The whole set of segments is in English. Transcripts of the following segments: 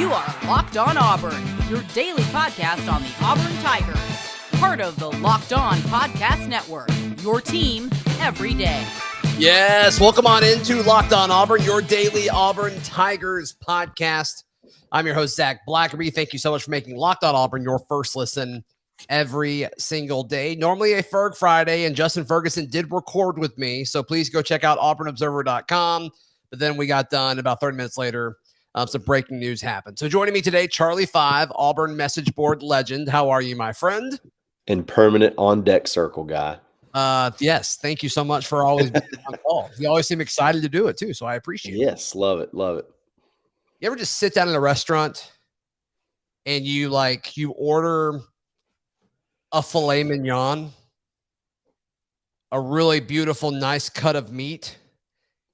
You are Locked On Auburn, your daily podcast on the Auburn Tigers. Part of the Locked On Podcast Network, your team every day. Yes, welcome on into Locked On Auburn, your daily Auburn Tigers podcast. I'm your host, Zac Blackerby. Thank you so much for making Locked On Auburn your first listen every single day. Normally a Ferg Friday, and Justin Ferguson did record with me, so please go check out auburnobserver.com. But then we got done about 30 minutes later. Some breaking news happened. So joining me today, Charlie 5, Auburn message board legend. How are you, my friend? And permanent on deck circle guy. Yes, thank you so much for always being on call. You always seem excited to do it too, so I appreciate it. Yes, love it. You ever just sit down in a restaurant and you order a filet mignon, a really beautiful, nice cut of meat?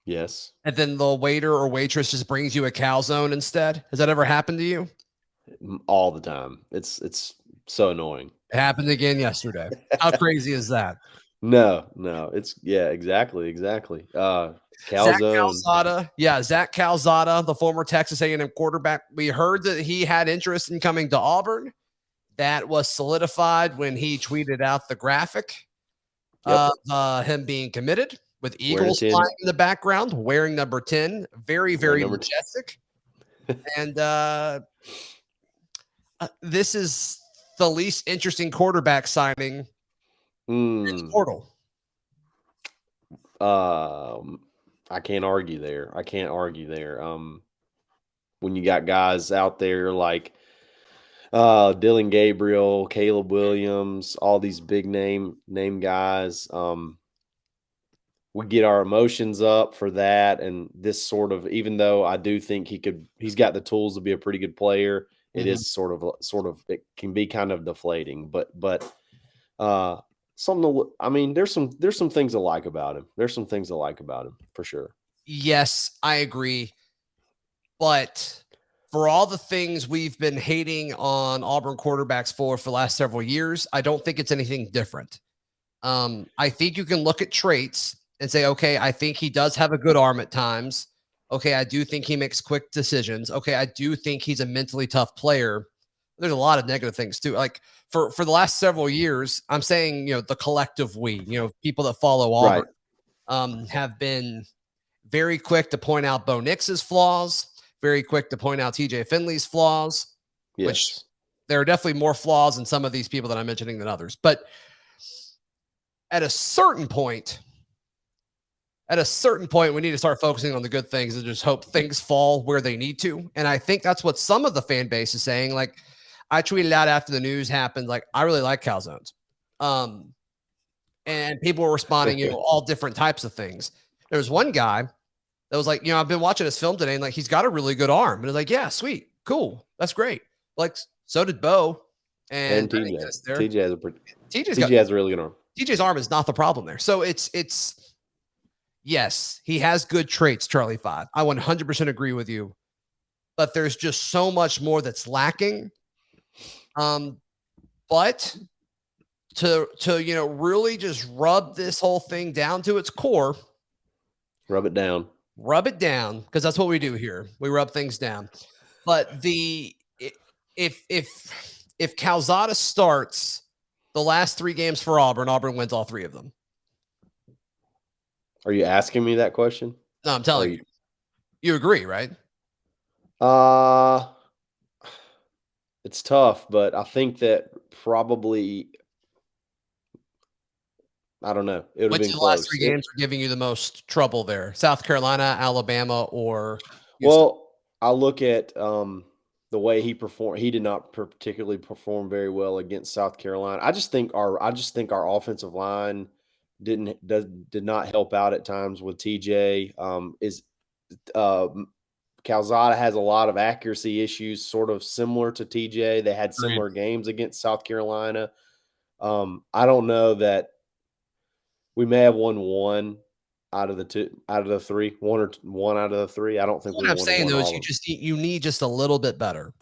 Yes. And then the waiter or waitress just brings you a calzone instead? Has that ever happened to you? All the time. It's so annoying. It happened again yesterday. How crazy is that? No. Exactly. Calzone. Zach Calzada. Yeah, Zach Calzada, the former Texas A&M quarterback. We heard that he had interest in coming to Auburn. That was solidified when he tweeted out the graphic of him being committed, with Eagles flying in the background, wearing number 10. Very, very majestic. And this is the least interesting quarterback signing in the portal. I can't argue there. When you got guys out there like Dylan Gabriel, Caleb Williams, all these big name guys, we get our emotions up for that. And this sort of, even though I do think he's got the tools to be a pretty good player, it is sort of, it can be kind of deflating, but something. I mean, there's some things I like about him. There's some things I like about him for sure. Yes, I agree. But for all the things we've been hating on Auburn quarterbacks for the last several years, I don't think it's anything different. I think you can look at traits and say, okay, I think he does have a good arm at times. Okay, I do think he makes quick decisions. Okay, I do think he's a mentally tough player. There's a lot of negative things too. Like for the last several years, I'm saying, the collective we, people that follow Auburn, have been very quick to point out Bo Nix's flaws, very quick to point out TJ Finley's flaws, which there are definitely more flaws in some of these people that I'm mentioning than others. But at a certain point, we need to start focusing on the good things and just hope things fall where they need to. And I think that's what some of the fan base is saying. Like, I tweeted out after the news happened, like, I really like calzones. And people were responding, all different types of things. There was one guy that was like, I've been watching his film today and like, he's got a really good arm. And it's like, yeah, sweet, cool. That's great. Like, so did Bo. And TJ. TJ has a really good arm. TJ's arm is not the problem there. So it's yes, he has good traits, Charlie 5. I 100% agree with you. But there's just so much more that's lacking. But to really just rub this whole thing down to its core. Rub it down, because that's what we do here. We rub things down. But if Calzada starts the last 3 games for Auburn wins all 3 of them. Are you asking me that question? No, I'm telling you. You agree, right? It's tough, but I think that probably, I don't know. It would have been close. Which of the last 3 games are giving you the most trouble there? South Carolina, Alabama, or Houston? Well, I look at the way he performed. He did not particularly perform very well against South Carolina. I just think our offensive line did not help out at times with TJ. Calzada has a lot of accuracy issues, sort of similar to TJ. They had similar games against South Carolina. I don't know that we may have won one out of the 3. One out of the 3. I don't think. What I'm saying though is you need just a little bit better,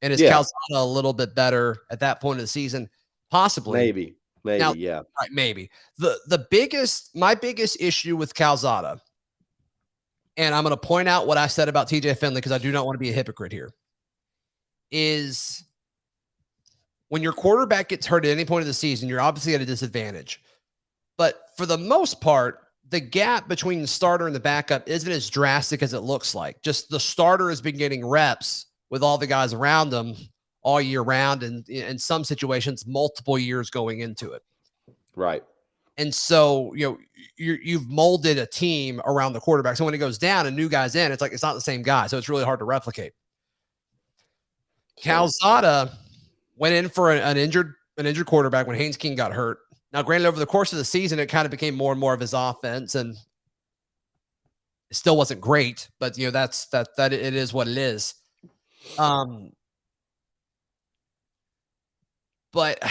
and is Calzada a little bit better at that point of the season? Possibly, maybe. Now, right, maybe. My biggest issue with Calzada, and I'm going to point out what I said about TJ Finley because I do not want to be a hypocrite here. is when your quarterback gets hurt at any point of the season, you're obviously at a disadvantage. But for the most part, the gap between the starter and the backup isn't as drastic as it looks like. Just the starter has been getting reps with all the guys around them all year round, and in some situations, multiple years going into it. Right. And so, you've molded a team around the quarterback. So when it goes down and new guys in, it's like it's not the same guy. So it's really hard to replicate. Calzada went in for an injured quarterback when Haynes King got hurt. Now, granted, over the course of the season, it kind of became more and more of his offense, and it still wasn't great. But that it is what it is. But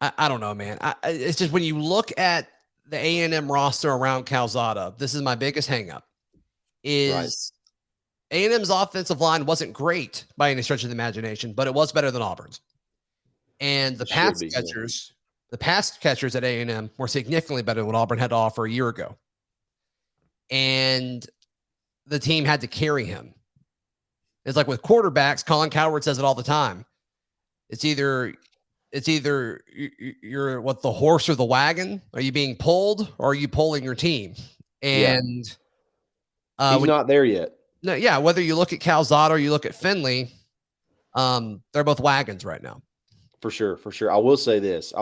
I don't know, man. It's just when you look at the A&M roster around Calzada, this is my biggest hangup. Is A&M's offensive line wasn't great by any stretch of the imagination, but it was better than Auburn's. And the pass catchers at A&M were significantly better than what Auburn had to offer a year ago. And the team had to carry him. It's like with quarterbacks, Colin Cowherd says it all the time. It's either you're what, the horse or the wagon? Are you being pulled or are you pulling your team? And he's not there yet. No, yeah. Whether you look at Calzada or you look at Finley, they're both wagons right now. For sure. I will say this.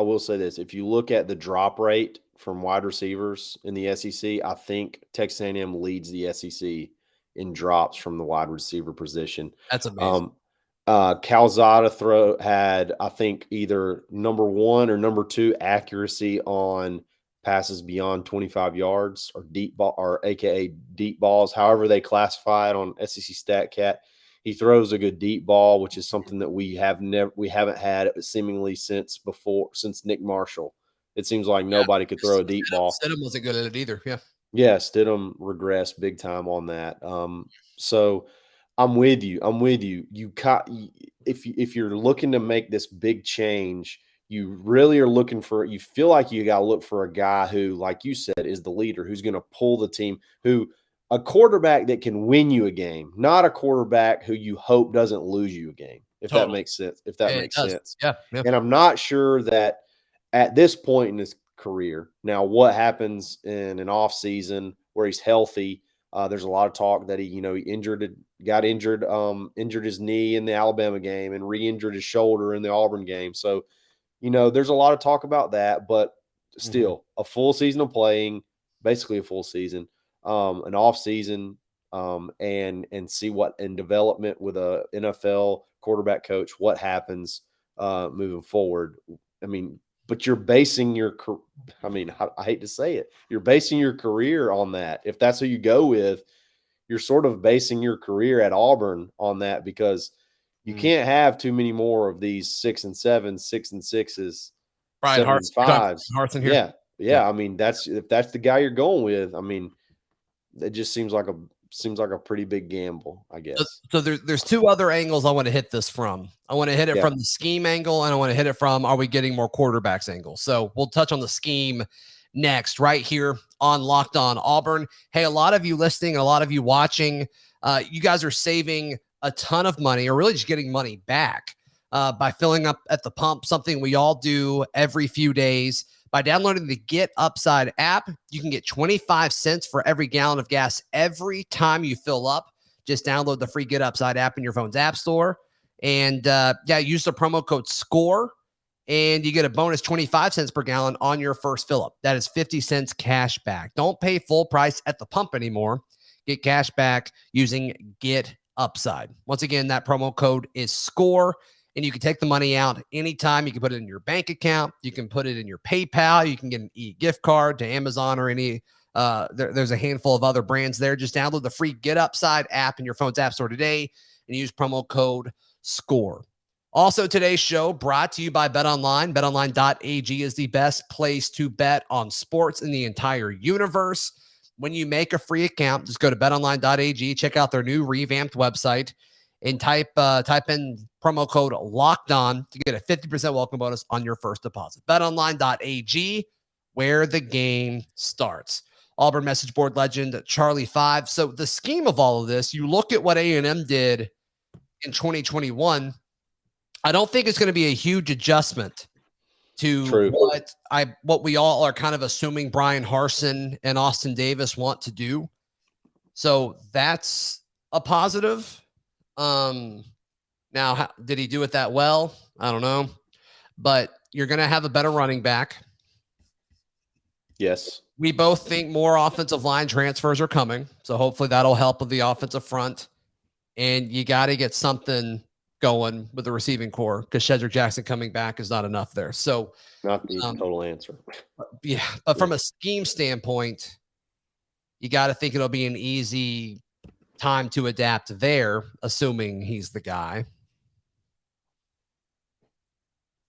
If you look at the drop rate from wide receivers in the SEC, I think Texas A&M leads the SEC in drops from the wide receiver position. That's amazing. Calzada had, I think, either number 1 or number 2 accuracy on passes beyond 25 yards or deep ball, or AKA deep balls, however they classify it on SEC StatCat. He throws a good deep ball, which is something that we haven't had seemingly since Nick Marshall. It seems like nobody could throw a deep ball. Stidham wasn't good at it either. Yeah, Stidham regressed big time on that. So I'm with you. If you're looking to make this big change, you really are looking for. You feel like you got to look for a guy who, like you said, is the leader, who's going to pull the team, a quarterback that can win you a game, not a quarterback who you hope doesn't lose you a game. If that makes sense. Yeah. And I'm not sure that at this point in his career, now what happens in an off season where he's healthy. There's a lot of talk that he got injured his knee in the Alabama game and re-injured his shoulder in the Auburn game. So, there's a lot of talk about that, but still a full season of playing, basically a full season, an off season, and see what in development with a NFL quarterback coach, what happens moving forward. I mean, but you're basing I hate to say it, you're basing your career on that. If that's who you go with, you're sort of basing your career at Auburn on that, because you can't have too many more of these 6 and 7, 6 and 6s, Bryan 7 and 5s. Harsin here. Yeah. I mean, if that's the guy you're going with, I mean, it just seems like a pretty big gamble, I guess. So there's 2 other angles I want to hit this from. I want to hit it from the scheme angle, and I want to hit it from, are we getting more quarterbacks angle? So we'll touch on the scheme next, right here on Locked On Auburn. Hey, a lot of you listening and a lot of you watching, you guys are saving a ton of money, or really just getting money back by filling up at the pump, something we all do every few days. By downloading the Get Upside app, you can get 25 cents for every gallon of gas every time you fill up. Just download the free Get Upside app in your phone's app store. And use the promo code SCORE, and you get a bonus 25 cents per gallon on your first fill up. That is 50 cents cash back. Don't pay full price at the pump anymore. Get cash back using Get Upside. Once again, that promo code is SCORE. And you can take the money out anytime. You can put it in your bank account. You can put it in your PayPal. You can get an e-gift card to Amazon or any. There's a handful of other brands there. Just download the free Get Upside app in your phone's app store today and use promo code SCORE. Also, today's show brought to you by BetOnline. BetOnline.ag is the best place to bet on sports in the entire universe. When you make a free account, just go to BetOnline.ag. Check out their new revamped website. And type in promo code LOCKEDON to get a 50% welcome bonus on your first deposit. BetOnline.ag, where the game starts. Auburn message board legend Charlie 5. So the scheme of all of this, you look at what A&M did in 2021. I don't think it's going to be a huge adjustment to what we all are kind of assuming Bryan Harsin and Austin Davis want to do. So that's a positive. Now, did he do it that well? I don't know. But you're going to have a better running back. Yes. We both think more offensive line transfers are coming. So hopefully that'll help with the offensive front. And you got to get something going with the receiving core because Shedrick Jackson coming back is not enough there. So not the total answer. Yeah. But from a scheme standpoint, you got to think it'll be an easy time to adapt there, assuming he's the guy.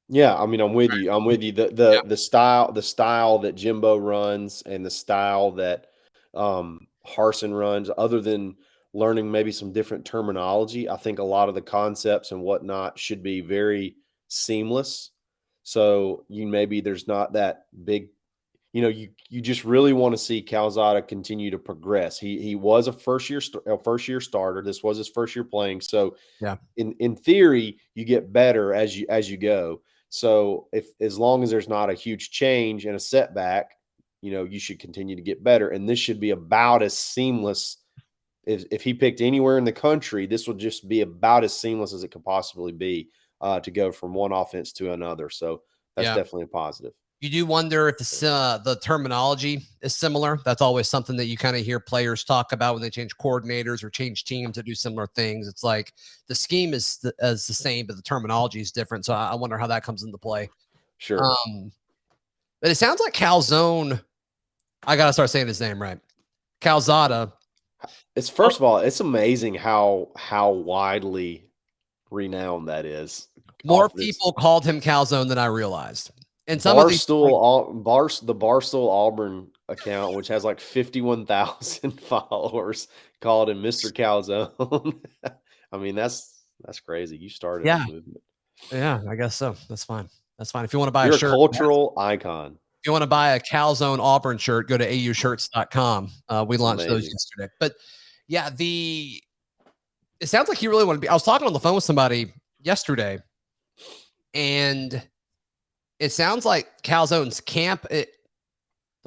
Yeah, I mean, I'm with you. I'm with you. The style that Jimbo runs and the style that Harsin runs, other than learning maybe some different terminology, I think a lot of the concepts and whatnot should be very seamless. So there's not that big, you just really want to see Calzada continue to progress. He was a first year starter. This was his first year playing. So yeah, in theory, you get better as you go. So as long as there's not a huge change and a setback, you should continue to get better. And this should be about as seamless. If he picked anywhere in the country, this will just be about as seamless as it could possibly be to go from one offense to another. So that's definitely a positive. You do wonder if the terminology is similar. That's always something that you kind of hear players talk about when they change coordinators or change teams to do similar things. It's like the scheme is the same, but the terminology is different. So I wonder how that comes into play. Sure. But it sounds like Calzone. I got to start saying his name right. Calzada. First of all, it's amazing how widely renowned that is. More people called him Calzone than I realized. And some the Barstool Auburn account, which has like 51,000 followers, called him Mr. Calzone. I mean, that's crazy. You started this movement. Yeah, I guess so. That's fine. If you want to buy a shirt, cultural icon. If you want to buy a Calzone Auburn shirt, go to aushirts.com. We launched those yesterday. But yeah, it sounds like he really wanted to be. I was talking on the phone with somebody yesterday, and it sounds like Calzone's camp. The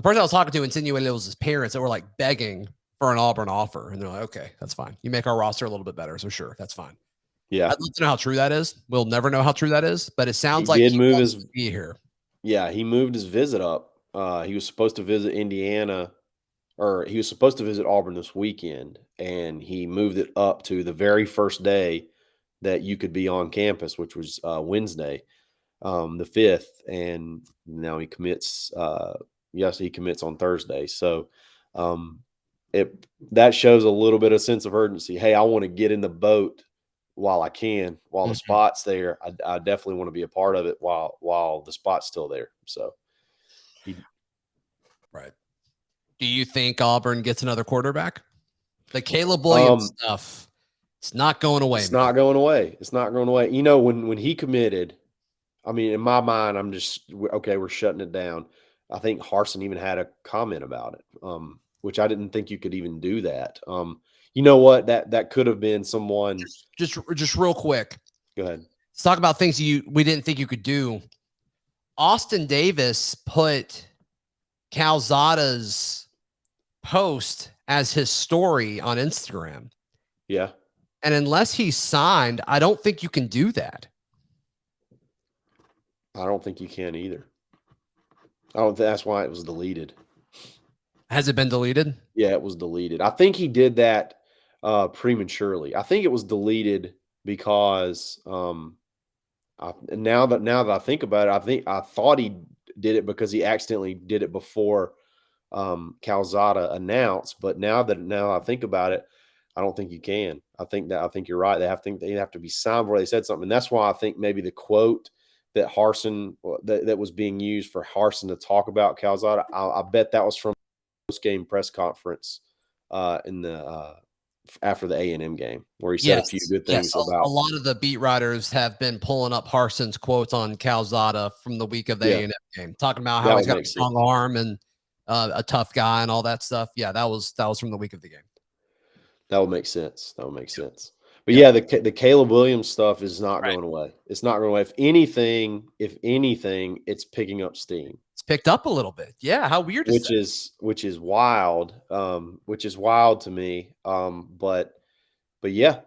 person I was talking to insinuated it was his parents that were like begging for an Auburn offer. And they're like, okay, that's fine. You make our roster a little bit better. So sure, that's fine. Yeah. I'd love to know how true that is. We'll never know how true that is, but it sounds like he wants to be here. Yeah, he moved his visit up. He was supposed to visit Indiana, or he was supposed to visit Auburn this weekend, and he moved it up to the very first day that you could be on campus, which was Wednesday, the 5th, and now he commits. He commits on Thursday. So that shows a little bit of sense of urgency. Hey, I want to get in the boat while I can, while the spot's there. I definitely want to be a part of it while the spot's still there. So, right. Do you think Auburn gets another quarterback? The Caleb Williams stuff, it's not going away. It's not going away. It's not going away. When he committed, I mean, in my mind, I'm just, okay, we're shutting it down. I think Harsin even had a comment about it, which I didn't think you could even do that. You know what? That could have been someone. Just real quick. Go ahead. Let's talk about things we didn't think you could do. Austin Davis put Calzada's post as his story on Instagram. Yeah. And unless he's signed, I don't think you can do that. I don't think you can either. That's why it was deleted. Has it been deleted? Yeah, it was deleted. I think he did that prematurely. I think it was deleted because now that I think about it, I thought he did it because he accidentally did it before Calzada announced. But now that I think about it, I don't think you can. I think you're right. They have to be signed before they said something. And that's why I think maybe the quote that Harsin that was being used for Harsin to talk about Calzada, I bet that was from the post-game press conference after the A&M game, where he said a few good things about. A lot of the beat writers have been pulling up Harsin's quotes on Calzada from the week of the A&M game, talking about how he's got a strong arm and a tough guy and all that stuff. Yeah, that was from the week of the game. That would make sense. But But yeah, the Caleb Williams stuff is not Right. going away. It's not going away. If anything, it's picking up steam. It's picked up a little bit. Yeah, how weird is that? Which is wild. Which is wild to me. But yeah,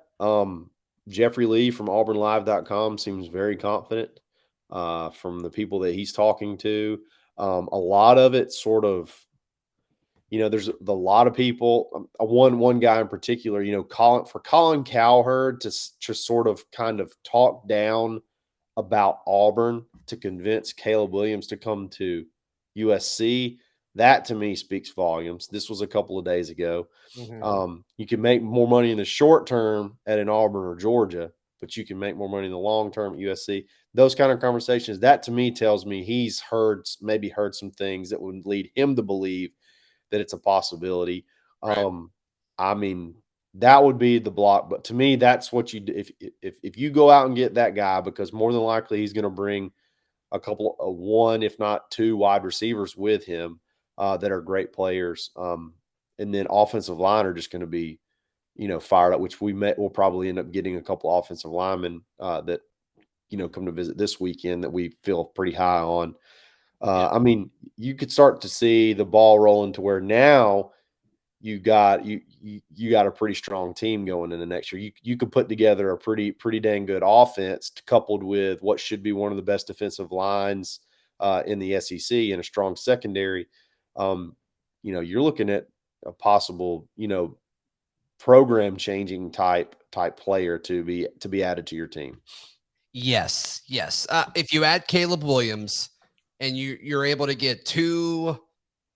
Jeffrey Lee from auburnlive.com seems very confident from the people that he's talking to. A lot of it sort of, there's a lot of people, one guy in particular, Colin Cowherd to sort of kind of talk down about Auburn to convince Caleb Williams to come to USC. That to me speaks volumes. This was a couple of days ago. You can make more money in the short term at an Auburn or Georgia, but you can make more money in the long term at USC. Those kind of conversations, that to me tells me he's maybe heard some things that would lead him to believe that it's a possibility. Right. I mean, that would be the block. But to me, that's what you do. If you go out and get that guy, because more than likely he's going to bring a couple of one, if not two wide receivers with him that are great players. And then offensive line are just going to be, fired up, which we'll probably end up getting a couple offensive linemen that, come to visit this weekend that we feel pretty high on. I mean, you could start to see the ball rolling to where now you got a pretty strong team going into next year. You could put together a pretty dang good offense coupled with what should be one of the best defensive lines in the SEC and a strong secondary. You're looking at a possible, program changing type player to be added to your team. Yes. If you add Caleb Williams and you're able to get two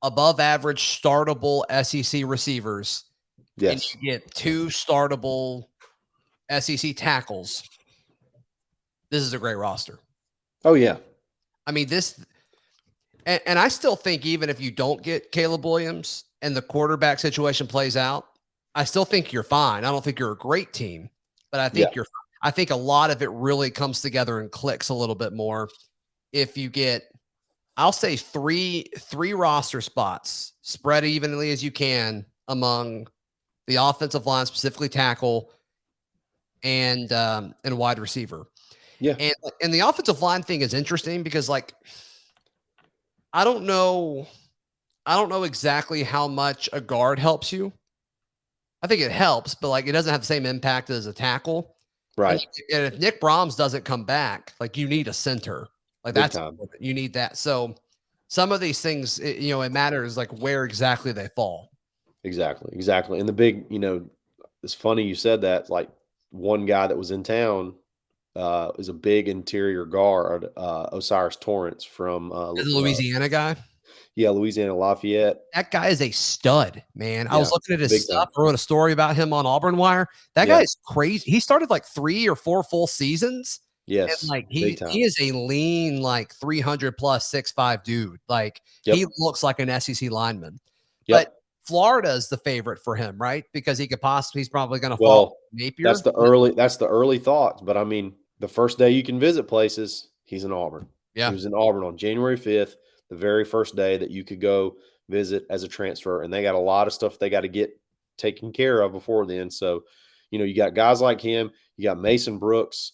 above average startable SEC receivers, yes, and you get two startable SEC tackles, this is a great roster. Oh yeah. I mean, and I still think even if you don't get Caleb Williams and the quarterback situation plays out, I still think you're fine. I don't think you're a great team, but I think I think a lot of it really comes together and clicks a little bit more if you get, I'll say three roster spots spread evenly as you can among the offensive line, specifically tackle and wide receiver. Yeah. And the offensive line thing is interesting because I don't know exactly how much a guard helps you. I think it helps, but it doesn't have the same impact as a tackle. Right. And if Nick Brahms doesn't come back, you need a center. That's you need that. So some of these things, it matters where exactly they fall. Exactly. And the big, it's funny you said that. One guy that was in town is a big interior guard, Osiris Torrance from the Louisiana guy. Yeah, Louisiana Lafayette. That guy is a stud, man. I was looking at his stuff. I wrote a story about him on Auburn Wire. That guy is crazy. He started 3 or 4 full seasons. Yes. And he is a lean 300 plus 6'5" dude. He looks like an SEC lineman. But Florida is the favorite for him, right? Because he's probably going to fall Napier. That's the early thoughts. But I mean, the first day you can visit places, he's in Auburn. Yeah. He was in Auburn on January 5th, the very first day that you could go visit as a transfer. And they got a lot of stuff they got to get taken care of before then. So, you got guys like him. You got Mason Brooks,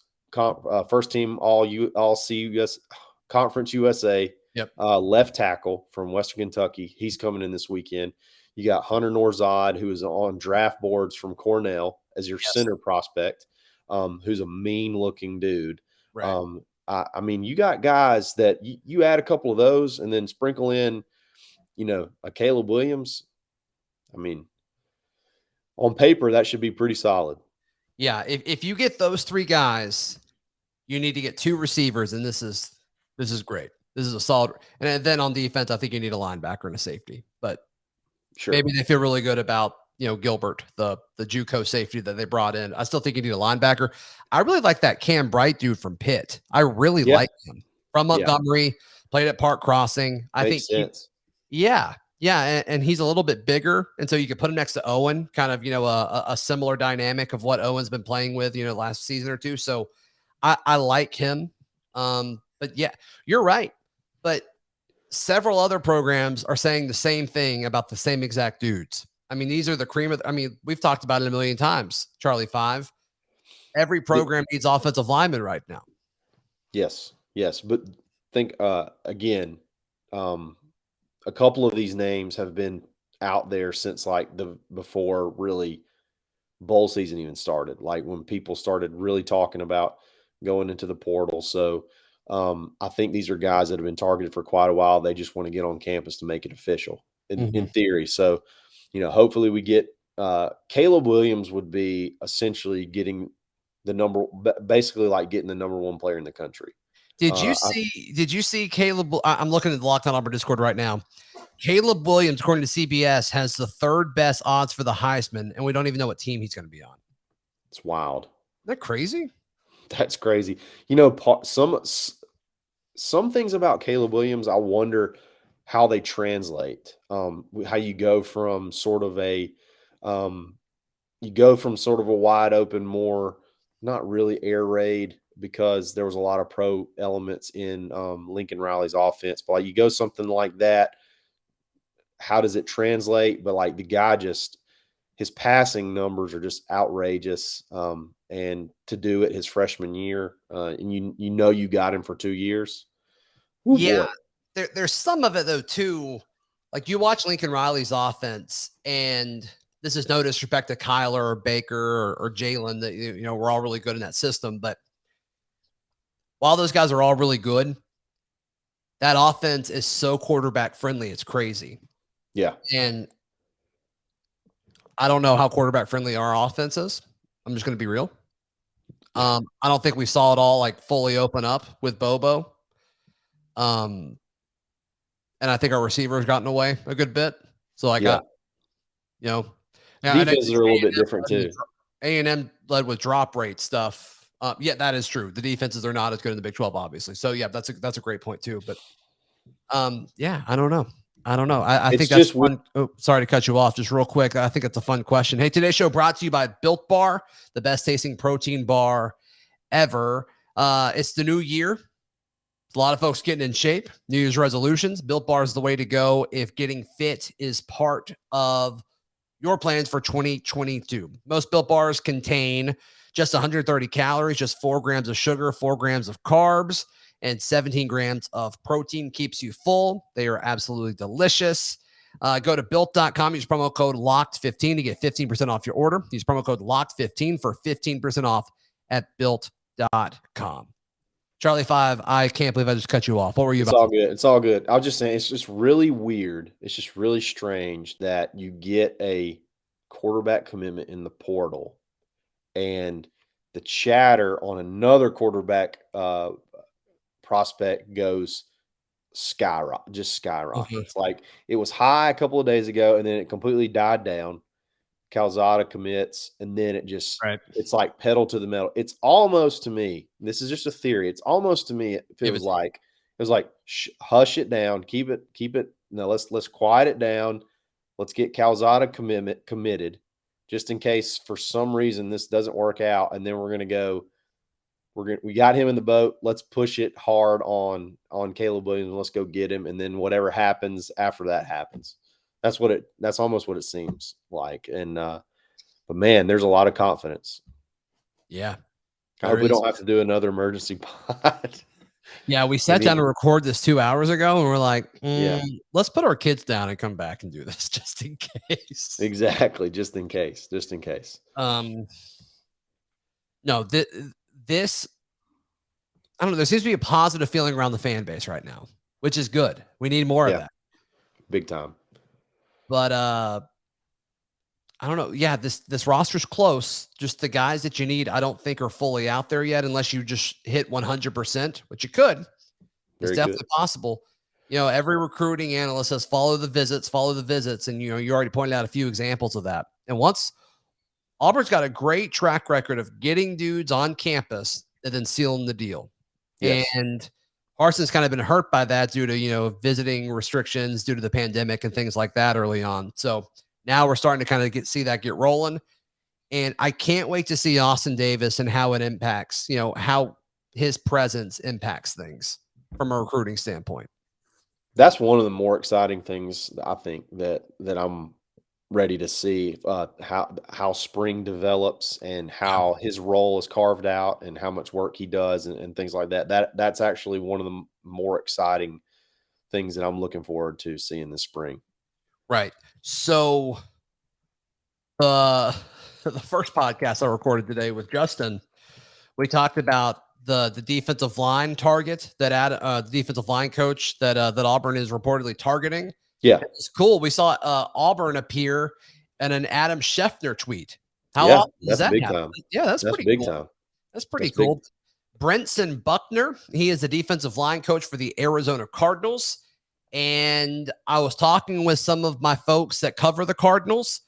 first team all CUS Conference USA, left tackle from Western Kentucky. He's coming in this weekend. You got Hunter Norzad, who is on draft boards from Cornell as your center prospect, who's a mean-looking dude. Right. I mean, you got guys that you add a couple of those and then sprinkle in, a Caleb Williams. I mean, on paper, that should be pretty solid. Yeah. If you get those 3 guys, you need to get 2 receivers, and this is great. This is a solid. And then on defense, I think you need a linebacker and a safety. But maybe they feel really good about Gilbert, the JUCO safety that they brought in. I still think you need a linebacker. I really like that Cam Bright dude from Pitt. I really like him from Montgomery. Played at Park Crossing. Makes sense. And he's a little bit bigger, and so you could put him next to Owen, kind of a similar dynamic of what Owen's been playing with last season or two. So I like him. But yeah, you're right. But several other programs are saying the same thing about the same exact dudes. I mean, these are the cream of. We've talked about it a million times. Charlie 5. every program needs offensive linemen right now. Yes. But think again, a couple of these names have been out there since like before really bowl season even started, like when people started really talking about going into the portal. So I think these are guys that have been targeted for quite a while. They just want to get on campus to make it official in theory. So, hopefully we get Caleb Williams would be essentially getting basically like getting the number one player in the country. Did you see Caleb? I'm looking at the Locked On Auburn Discord right now. Caleb Williams, according to CBS, has the third best odds for the Heisman, and we don't even know what team he's going to be on. It's wild. Isn't that crazy? That's crazy. Some things about Caleb Williams, I wonder how they translate. How you go from sort of a wide open, more not really air raid, because there was a lot of pro elements in Lincoln Riley's offense. But like you go something like that, how does it translate? But like the guy his passing numbers are just outrageous. And to do it his freshman year, and you got him for 2 years. Ooh, yeah. There's some of it though too. Like you watch Lincoln Riley's offense, and this is no disrespect to Kyler or Baker or Jalen, that we're all really good in that system. But while those guys are all really good, that offense is so quarterback friendly. It's crazy. Yeah. And I don't know how quarterback friendly our offense is. I'm just going to be real. I don't think we saw it all like fully open up with Bobo. And I think our receivers gotten away a good bit. So like, defenses are a little bit different too. A&M led with drop rate stuff. Yeah, that is true. The defenses are not as good in the Big 12, obviously. So yeah, that's a great point too. But yeah, I don't know. I think that's fun. Oh, sorry to cut you off. Just real quick. I think it's a fun question. Hey, today's show brought to you by Built Bar, the best tasting protein bar ever. It's the new year. A lot of folks getting in shape, New Year's resolutions. Built Bar is the way to go if getting fit is part of your plans for 2022. Most Built Bars contain just 130 calories, just 4 grams of sugar, 4 grams of carbs, and 17 grams of protein. Keeps you full. They are absolutely delicious. Go to built.com. Use promo code LOCKED15 to get 15% off your order. Use promo code LOCKED15 for 15% off at built.com. Charlie 5, I can't believe I just cut you off. What were you about? It's all good. I was just saying, it's just really weird. It's just really strange that you get a quarterback commitment in the portal and the chatter on another quarterback prospect goes skyrockets. Mm-hmm. Like it was high a couple of days ago and then it completely died down. Calzada commits, and then it's like pedal to the metal. It's almost, to me, this is just a theory. It's almost, to me, it was like hush it down, keep it. No, let's quiet it down. Let's get Calzada committed, just in case for some reason this doesn't work out, and then we got him in the boat. Let's push it hard on Caleb Williams. Let's go get him, and then whatever happens after that happens. That's almost what it seems like. And but man, there's a lot of confidence. Yeah. I hope we don't have to do another emergency pod. Yeah, we sat down to record this 2 hours ago, and we're like, let's put our kids down and come back and do this just in case. Exactly, just in case. No, this I don't know. There seems to be a positive feeling around the fan base right now, which is good. We need more of that. Big time. But I don't know. Yeah, this roster's close. Just the guys that you need, I don't think are fully out there yet, unless you just hit 100%, which you could. It's definitely possible. Every recruiting analyst says follow the visits, and you already pointed out a few examples of that. And once Auburn's got a great track record of getting dudes on campus and then sealing the deal. Yes. And Harsin's kind of been hurt by that due to, visiting restrictions due to the pandemic and things like that early on. So now we're starting to kind of see that get rolling. And I can't wait to see Austin Davis and how it impacts, how his presence impacts things from a recruiting standpoint. That's one of the more exciting things I think that I'm ready to see how spring develops and how his role is carved out and how much work he does and things like that. That's actually one of the more exciting things that I'm looking forward to seeing this spring. Right. So the first podcast I recorded today with Justin, we talked about the defensive line target that the defensive line coach that Auburn is reportedly targeting. Yeah, it's cool. We saw Auburn appear in an Adam Schefter tweet. How yeah, often does that big happen? time. Yeah, that's pretty big cool. time. That's pretty cool. Brenton Buckner, he is the defensive line coach for the Arizona Cardinals. And I was talking with some of my folks that cover the Cardinals,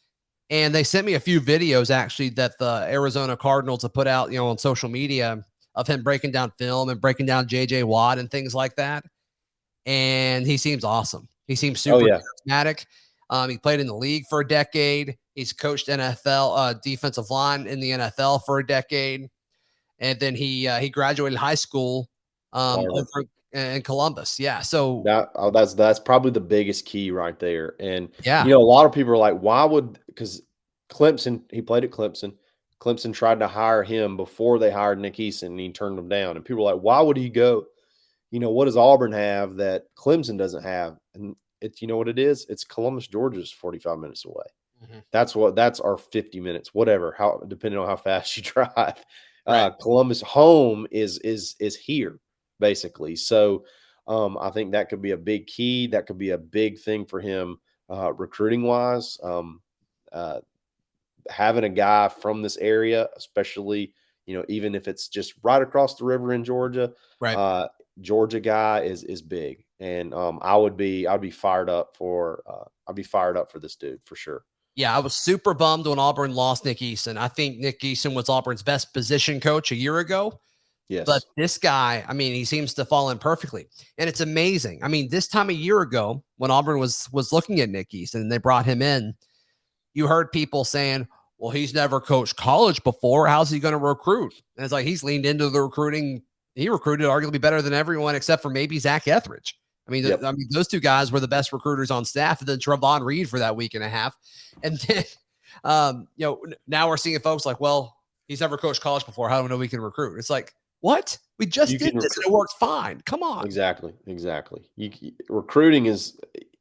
and they sent me a few videos actually that the Arizona Cardinals have put out, on social media of him breaking down film and breaking down JJ Watt and things like that. And he seems awesome. He seems super charismatic. He played in the league for a decade. He's coached NFL defensive line in the NFL for a decade. And then he graduated high school over in Columbus. Yeah. So that's probably the biggest key right there. And, yeah, a lot of people are like, why would, because Clemson, he played at Clemson. Clemson tried to hire him before they hired Nick Eason, and he turned them down. And people are like, why would he go? What does Auburn have that Clemson doesn't have? And it's, what it is? It's Columbus, Georgia's 45 minutes away. Mm-hmm. That's our 50 minutes, whatever, depending on how fast you drive. Right. Columbus home is here basically. So I think that could be a big key. That could be a big thing for him recruiting wise. Having a guy from this area, especially, even if it's just right across the river in Georgia, right. Georgia guy is big. And I'd be fired up for this dude for sure. Yeah, I was super bummed when Auburn lost Nick Eason. I think Nick Eason was Auburn's best position coach a year ago. Yes. But this guy, he seems to fall in perfectly. And it's amazing. This time a year ago, when Auburn was looking at Nick Eason and they brought him in, you heard people saying, well, he's never coached college before. How's he going to recruit? And it's like he's leaned into the recruiting. He recruited arguably better than everyone except for maybe Zach Etheridge. Those two guys were the best recruiters on staff, and then Trevon Reed for that week and a half. And then, now we're seeing folks like, well, he's never coached college before. How do we know we can recruit? It's like, what? We just did this and it worked fine. Come on. Exactly. Recruiting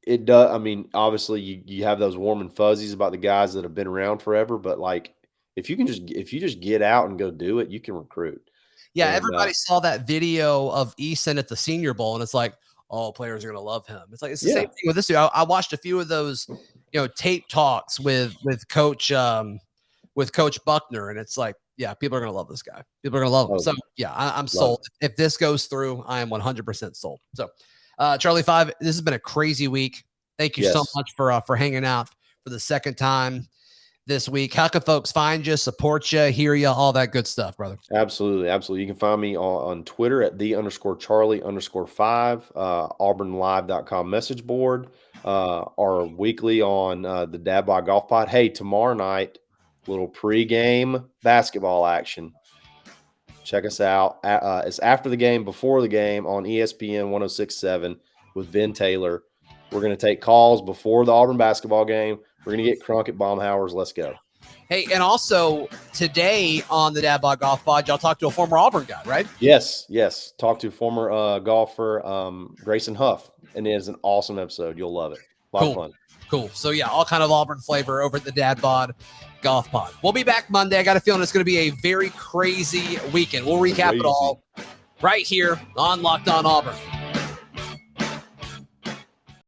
it does. Obviously you have those warm and fuzzies about the guys that have been around forever, but like, if you just get out and go do it, you can recruit. Yeah. And everybody saw that video of Eason at the Senior Bowl, and it's like, oh, players are going to love him. It's like, it's the same thing with this dude. I watched a few of those, tape talks with Coach Buckner. And it's like, yeah, people are going to love this guy. People are going to love him. So yeah, I'm sold. If this goes through, I am 100% sold. So Charlie 5, this has been a crazy week. Thank you so much for hanging out for the second time this week. How can folks find you, support you, hear you, all that good stuff, brother? Absolutely. You can find me on Twitter at _Charlie_5, auburnlive.com message board, or weekly on the Dad Bod Golf Pod. Hey, tomorrow night, little pregame basketball action. Check us out. It's after the game, before the game on ESPN 106.7 with Ben Taylor. We're going to take calls before the Auburn basketball game. We're going to get crunk at Baumhauer's. Let's go. Hey, and also today on the Dad Bod Golf Pod, y'all talked to a former Auburn guy, right? Yes. Talked to former golfer Grayson Huff, and it is an awesome episode. You'll love it. A lot of fun. Cool. So yeah, all kind of Auburn flavor over at the Dad Bod Golf Pod. We'll be back Monday. I got a feeling it's going to be a very crazy weekend. We'll recap it all right here on Locked On Auburn.